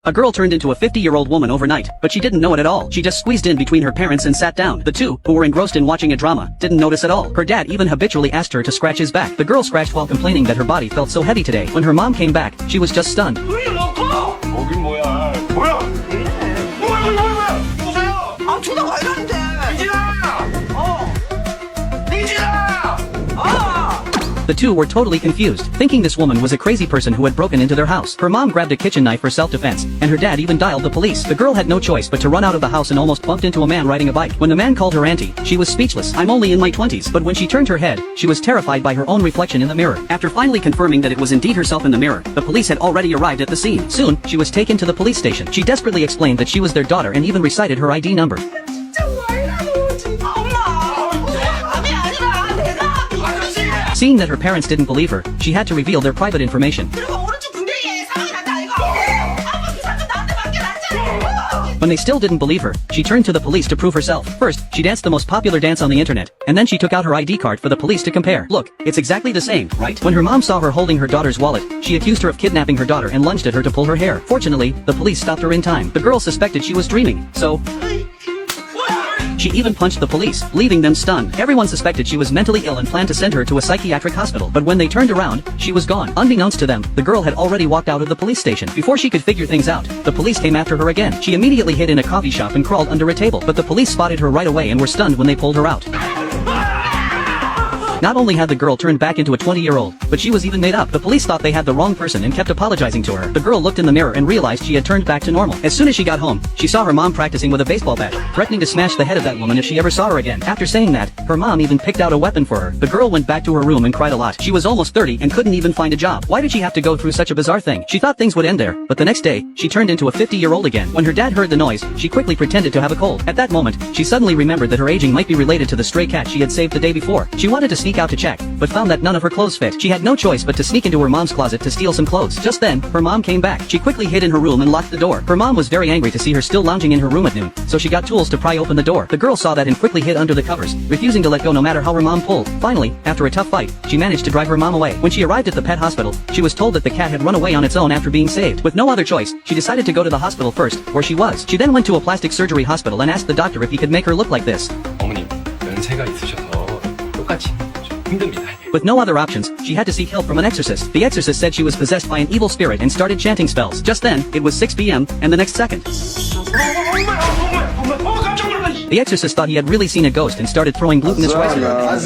A girl turned into a 50-year-old woman overnight, but she didn't know it at all. She just squeezed in between her parents and sat down. The two, who were engrossed in watching a drama, didn't notice at all. Her dad even habitually asked her to scratch his back. The girl scratched while complaining that her body felt so heavy today. When her mom came back, she was just stunned. 거긴 뭐야? 뭐야? 뭐야? 누구세요? 아, 쳐다가 이러는데. 민진아! The two were totally confused, thinking this woman was a crazy person who had broken into their house. Her mom grabbed a kitchen knife for self-defense, and her dad even dialed the police. The girl had no choice but to run out of the house and almost bumped into a man riding a bike. When the man called her auntie, she was speechless. I'm only in my 20s. But when she turned her head, she was terrified by her own reflection in the mirror. After finally confirming that it was indeed herself in the mirror, the police had already arrived at the scene. Soon, she was taken to the police station. She desperately explained that she was their daughter and even recited her ID number. Seeing that her parents didn't believe her, she had to reveal their private information. When they still didn't believe her, she turned to the police to prove herself. First, she danced the most popular dance on the internet, and then she took out her ID card for the police to compare. Look, it's exactly the same, right? When her mom saw her holding her daughter's wallet, she accused her of kidnapping her daughter and lunged at her to pull her hair. Fortunately, the police stopped her in time. The girl suspected she was dreaming, so she even punched the police, leaving them stunned. Everyone suspected she was mentally ill and planned to send her to a psychiatric hospital. But when they turned around, she was gone. Unbeknownst to them, the girl had already walked out of the police station. Before she could figure things out, the police came after her again. She immediately hid in a coffee shop and crawled under a table. But the police spotted her right away and were stunned when they pulled her out. Not only had the girl turned back into a 20-year-old, but she was even made up. The police thought they had the wrong person and kept apologizing to her. The girl looked in the mirror and realized she had turned back to normal. As soon as she got home, she saw her mom practicing with a baseball bat, threatening to smash the head of that woman if she ever saw her again. After saying that, her mom even picked out a weapon for her. The girl went back to her room and cried a lot. She was almost 30 and couldn't even find a job. Why did she have to go through such a bizarre thing? She thought things would end there, but the next day, she turned into a 50-year-old again. When her dad heard the noise, she quickly pretended to have a cold. At that moment, she suddenly remembered that her aging might be related to the stray cat she had saved the day before. She wanted to sneak out to check, but found that none of her clothes fit. She had no choice but to sneak into her mom's closet to steal some clothes. Just then, her mom came back. She quickly hid in her room and locked the door. Her mom was very angry to see her still lounging in her room at noon, so she got tools to pry open the door. The girl saw that and quickly hid under the covers, refusing to let go no matter how her mom pulled. Finally, after a tough fight, she managed to drive her mom away. When she arrived at the pet hospital, she was told that the cat had run away on its own after being saved. With no other choice, she decided to go to the hospital first, where she was. She then went to a plastic surgery hospital and asked the doctor if he could make her look like this. 어머님, 연세가 있으셔서 똑같이 좀 힘듭니다. With no other options, she had to seek help from an exorcist. The exorcist said she was possessed by an evil spirit and started chanting spells. Just then, it was 6 p.m., and the next second, the exorcist thought he had really seen a ghost and started throwing glutinous rice at her.